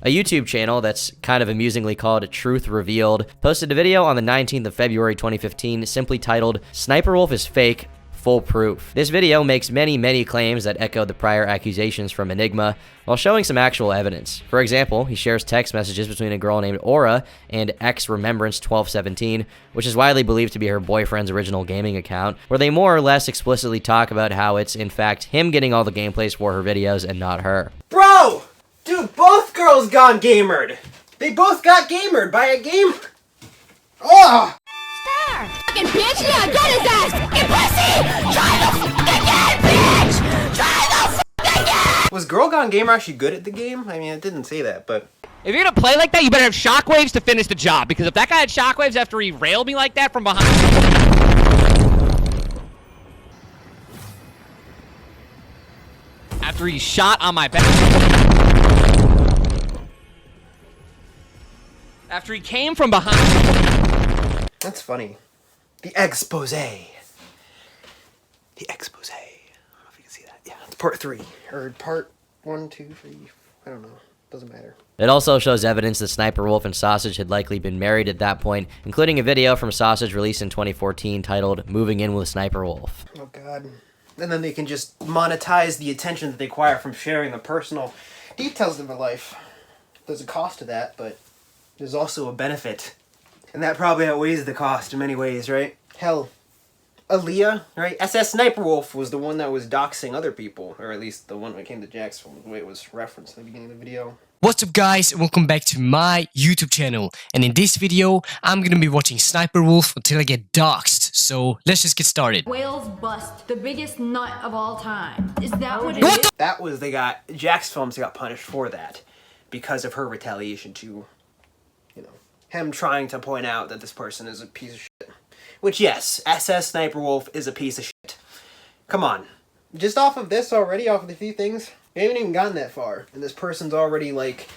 A YouTube channel that's kind of amusingly called Truth Revealed posted a video on the 19th of February 2015 simply titled, "SniperWolf is fake, full proof." This video makes many claims that echo the prior accusations from Enigma, while showing some actual evidence. For example, he shares text messages between a girl named Aura and Remembrance1217, which is widely believed to be her boyfriend's original gaming account, where they more or less explicitly talk about how it's in fact him getting all the gameplays for her videos and not her. Bro! Dude, both girls got gamered! They both got gamered by a gamer! Oh! Fucking bitch! Yeah, I got his ass! Fucking pussy! Try the fucking game, bitch! Try the fucking game! Was Girl Gone Gamer actually good at the game? I mean, it didn't say that, but... If you're gonna play like that, you better have shockwaves to finish the job, because if that guy had shockwaves after he railed me like that from behind... After he shot on my back... After he came from behind... That's funny. The expose. The expose. I don't know if you can see that. Yeah, it's part 3. Or part 1, 2, 3. I don't know. Doesn't matter. It also shows evidence that SniperWolf and Sausage had likely been married at that point, including a video from Sausage released in 2014 titled "Moving In with SniperWolf." Oh god. And then they can just monetize the attention that they acquire from sharing the personal details of their life. There's a cost to that, but there's also a benefit. And that probably outweighs the cost in many ways, right? Hell, Aaliyah, right? SSSniperWolf was the one that was doxing other people, or at least the one that came to Jack's film, the way it was referenced in the beginning of the video. What's up guys, and welcome back to my YouTube channel. And in this video, I'm gonna be watching SniperWolf until I get doxed. So let's just get started. Whales bust, the biggest nut of all time. Is that what it is? That was, Jack's Films got punished for that because of her retaliation to, you know, him trying to point out that this person is a piece of shit. Which, yes, SSSniperWolf is a piece of shit. Come on. Just off of this already, off of a few things, we haven't even gotten that far. And this person's already, like...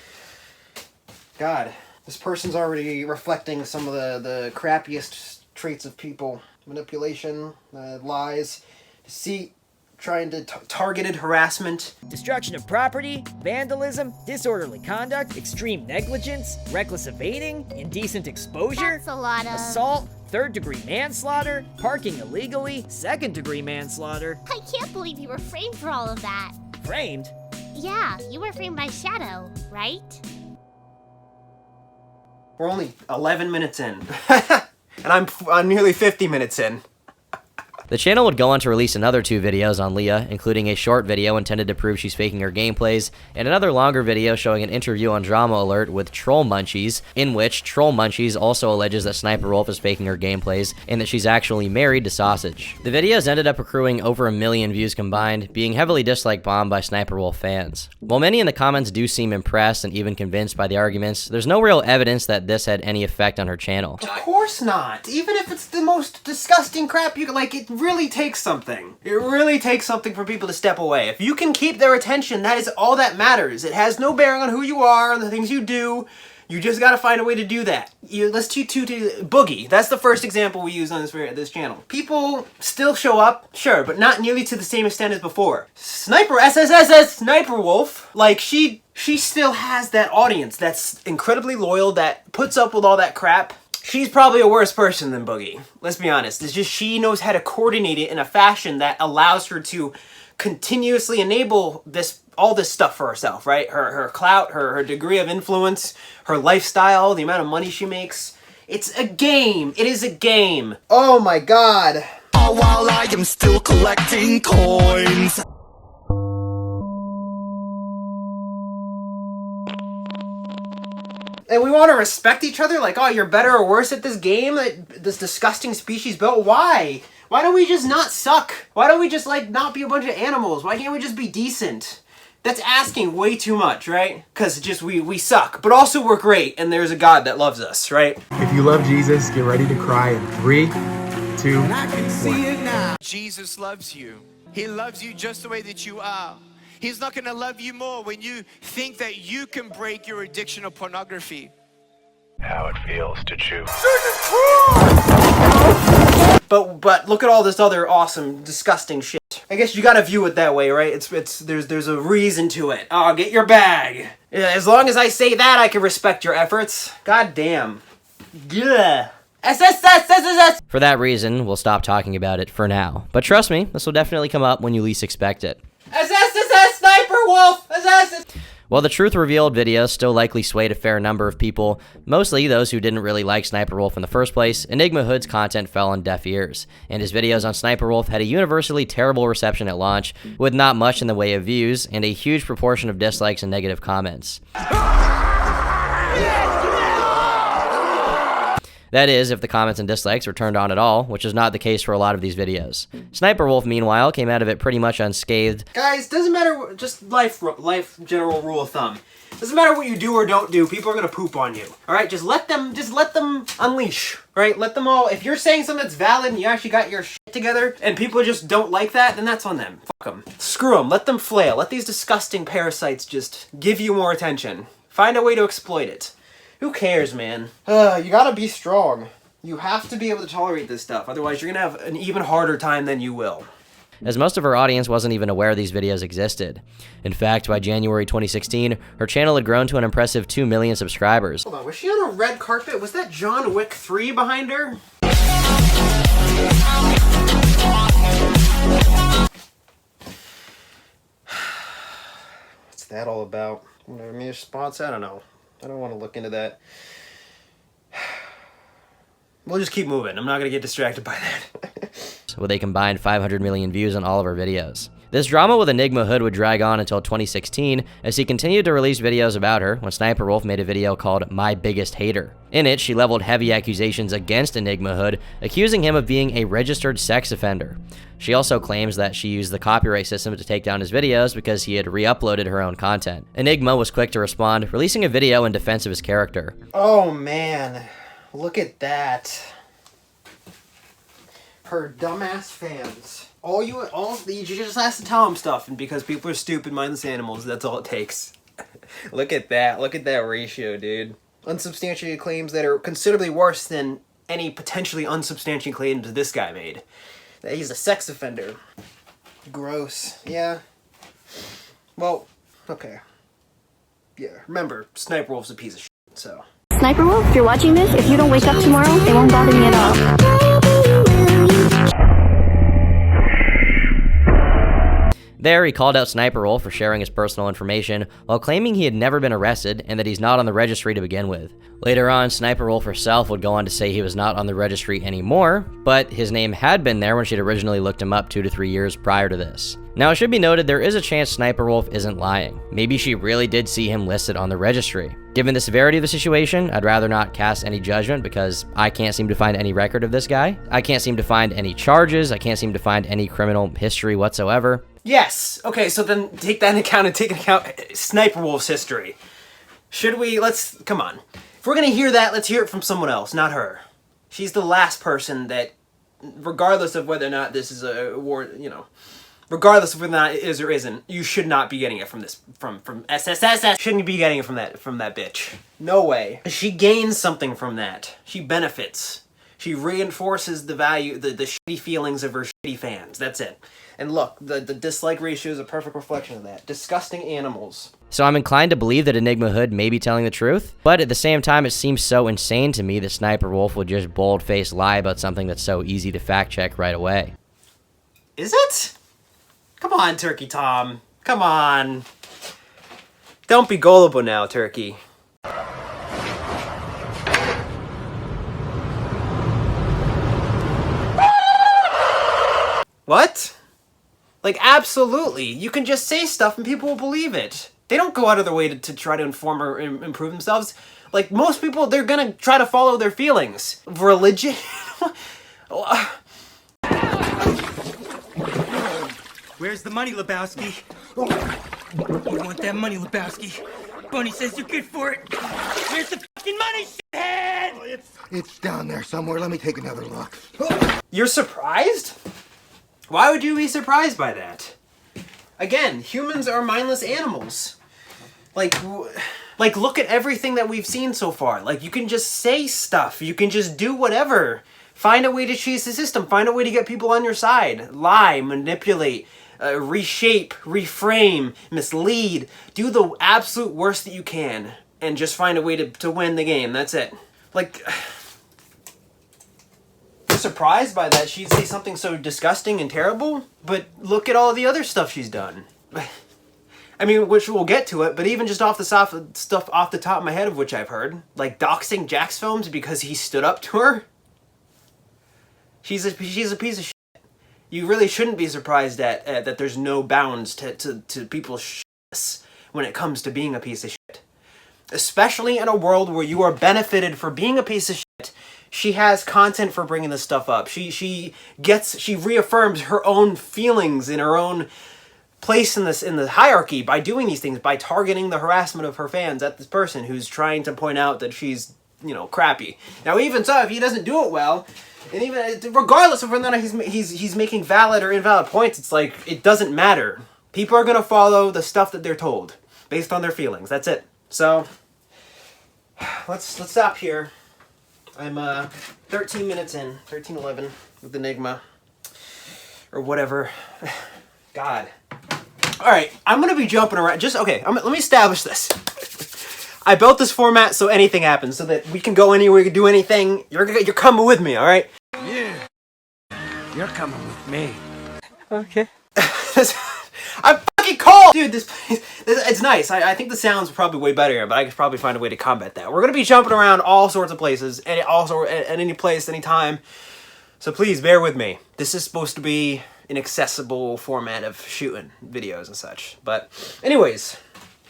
God. This person's already reflecting some of the crappiest traits of people. Manipulation, lies, deceit, trying to targeted harassment. Destruction of property, vandalism, disorderly conduct, extreme negligence, reckless evading, indecent exposure, That's a lot of... assault, third-degree manslaughter, parking illegally, second-degree manslaughter. I can't believe you were framed for all of that. Framed? Yeah, you were framed by Shadow, right? We're only 11 minutes in. And I'm nearly 50 minutes in. The channel would go on to release another 2 videos on Leah, including a short video intended to prove she's faking her gameplays, and another longer video showing an interview on Drama Alert with Troll Munchies, in which Troll Munchies also alleges that SniperWolf is faking her gameplays, and that she's actually married to Sausage. The videos ended up accruing over 1 million views combined, being heavily disliked-bombed by SniperWolf fans. While many in the comments do seem impressed and even convinced by the arguments, there's no real evidence that this had any effect on her channel. Of course not! Even if it's the most disgusting crap you can, like, it really takes something. It really takes something for people to step away. If you can keep their attention, that is all that matters. It has no bearing on who you are and the things you do. You just gotta find a way to do that. Let's to Boogie. That's the first example we use on this channel. People still show up, sure, but not nearly to the same extent as before. SSSniperWolf, like, she still has that audience that's incredibly loyal, that puts up with all that crap. She's probably a worse person than Boogie. Let's be honest. It's just she knows how to coordinate it in a fashion that allows her to continuously enable all this stuff for herself, right? Her clout, her degree of influence, her lifestyle, the amount of money she makes. It's a game. It is a game. Oh my god. All while I am still collecting coins. And we want to respect each other, like, oh, you're better or worse at this game that this disgusting species built? Why? Why don't we just not suck? Why don't we just, like, not be a bunch of animals? Why can't we just be decent? That's asking way too much, right? Because just we suck, but also we're great, and there's a God that loves us, right? If you love Jesus, get ready to cry in 3, 2, 1. I can see it now. Jesus loves you. He loves you just the way that you are. He's not going to love you more when you think that you can break your addiction of pornography. How it feels to choose. But look at all this other awesome, disgusting shit. I guess you gotta view it that way, right? There's a reason to it. Oh, get your bag. Yeah, as long as I say that, I can respect your efforts. God damn. Yeah. SSSSSS. For that reason, we'll stop talking about it for now. But trust me, this will definitely come up when you least expect it. SSSSniperWolf. SSS. While the Truth Revealed videos still likely swayed a fair number of people, mostly those who didn't really like SniperWolf in the first place, Enigma Hood's content fell on deaf ears, and his videos on SniperWolf had a universally terrible reception at launch, with not much in the way of views, and a huge proportion of dislikes and negative comments. That is, if the comments and dislikes were turned on at all, which is not the case for a lot of these videos. SniperWolf, meanwhile, came out of it pretty much unscathed. Guys, doesn't matter, just life general rule of thumb. Doesn't matter what you do or don't do, people are gonna poop on you. Alright, just let them unleash. Right? Let them all, if you're saying something that's valid and you actually got your shit together, and people just don't like that, then that's on them. Fuck them. Screw them. Let them flail. Let these disgusting parasites just give you more attention. Find a way to exploit it. Who cares, man? You gotta be strong. You have to be able to tolerate this stuff, otherwise you're gonna have an even harder time than you will. As most of her audience wasn't even aware these videos existed. In fact, by January 2016, her channel had grown to an impressive 2 million subscribers. Hold on, was she on a red carpet? Was that John Wick 3 behind her? What's that all about? Whatever me response? I don't know. I don't want to look into that. We'll just keep moving. I'm not going to get distracted by that. With a combined 500 million views on all of her videos. This drama with Enigma Hood would drag on until 2016, as he continued to release videos about her when SniperWolf made a video called My Biggest Hater. In it, she leveled heavy accusations against Enigma Hood, accusing him of being a registered sex offender. She also claims that she used the copyright system to take down his videos because he had re-uploaded her own content. Enigma was quick to respond, releasing a video in defense of his character. Oh man, look at that. Her dumbass fans. You just has to tell them stuff, and because people are stupid, mindless animals, that's all it takes. Look at that. Look at that ratio, dude. Unsubstantiated claims that are considerably worse than any potentially unsubstantiated claims this guy made. That he's a sex offender. Gross. Yeah. Well, okay. Yeah, remember, SniperWolf's a piece of shit, so. SniperWolf, if you're watching this, if you don't wake up tomorrow, it won't bother me at all. There, he called out SniperWolf for sharing his personal information, while claiming he had never been arrested and that he's not on the registry to begin with. Later on, SniperWolf herself would go on to say he was not on the registry anymore, but his name had been there when she'd originally looked him up 2 to 3 years prior to this. Now, it should be noted there is a chance SniperWolf isn't lying. Maybe she really did see him listed on the registry. Given the severity of the situation, I'd rather not cast any judgment because I can't seem to find any record of this guy. I can't seem to find any charges. I can't seem to find any criminal history whatsoever. Yes. Okay, so then take that into account and take into account SniperWolf's history. Should we? Come on. If we're gonna hear that, let's hear it from someone else, not her. She's the last person that, regardless of whether or not this is a war, regardless of whether or not it is or isn't, you should not be getting it from SSSS. Shouldn't be getting it from that bitch. No way. She gains something from that. She benefits. She reinforces the value, the shitty feelings of her shitty fans. That's it. And look, the dislike ratio is a perfect reflection of that. Disgusting animals. So I'm inclined to believe that Enigma Hood may be telling the truth, but at the same time, it seems so insane to me that SniperWolf would just bold-faced lie about something that's so easy to fact-check right away. Is it? Come on, Turkey Tom. Come on. Don't be gullible now, Turkey. What? Like, absolutely. You can just say stuff and people will believe it. They don't go out of their way to try to inform or improve themselves. Like, most people, they're gonna try to follow their feelings. Religion? Where's the money, Lebowski? You want that money, Lebowski? Bunny says you're good for it. Where's the fucking money, shithead? It's down there somewhere. Let me take another look. You're surprised? Why would you be surprised by that? Again, humans are mindless animals. Like, look at everything that we've seen so far. Like, you can just say stuff. You can just do whatever. Find a way to cheese the system. Find a way to get people on your side. Lie, manipulate, reshape, reframe, mislead. Do the absolute worst that you can and just find a way to win the game. That's it. Like, I'm surprised by that. She'd say something so disgusting and terrible, but look at all the other stuff she's done. I mean, which we'll get to it, but even just off the stuff off the top of my head of which I've heard, like doxing Jax Films because he stood up to her. She's a piece of shit. You really shouldn't be surprised at that there's no bounds to people's shit when it comes to being a piece of shit. Especially in a world where you are benefited for being a piece of shit. She has content for bringing this stuff up. She reaffirms her own feelings in her own place in the hierarchy by doing these things, by targeting the harassment of her fans at this person who's trying to point out that she's, you know, crappy. Now, even so, if he doesn't do it well, and even regardless of whether or not he's making valid or invalid points, it's like it doesn't matter. People are gonna follow the stuff that they're told based on their feelings. That's it. So let's stop here. I'm 13 minutes in, 13:11 with Enigma or whatever. God. All right, I'm gonna be jumping around. Let me establish this. I built this format so anything happens, so that we can go anywhere, we can do anything. You're coming with me, all right? Yeah. You're coming with me. Okay. I'm fucking cold, dude. This it's nice. I think the sound's probably way better here, but I could probably find a way to combat that. We're gonna be jumping around all sorts of places, and also at any place, anytime. So please bear with me. This is supposed to be an accessible format of shooting videos and such. But anyways,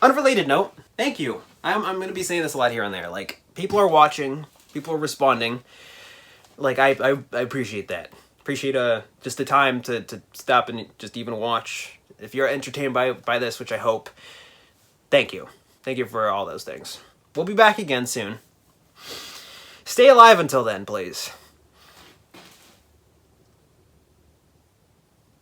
unrelated note, thank you. I'm going to be saying this a lot here and there. Like, people are watching, people are responding. Like, I appreciate that. Appreciate just the time to stop and just even watch. If you're entertained by this, which I hope, thank you. Thank you for all those things. We'll be back again soon. Stay alive until then, please.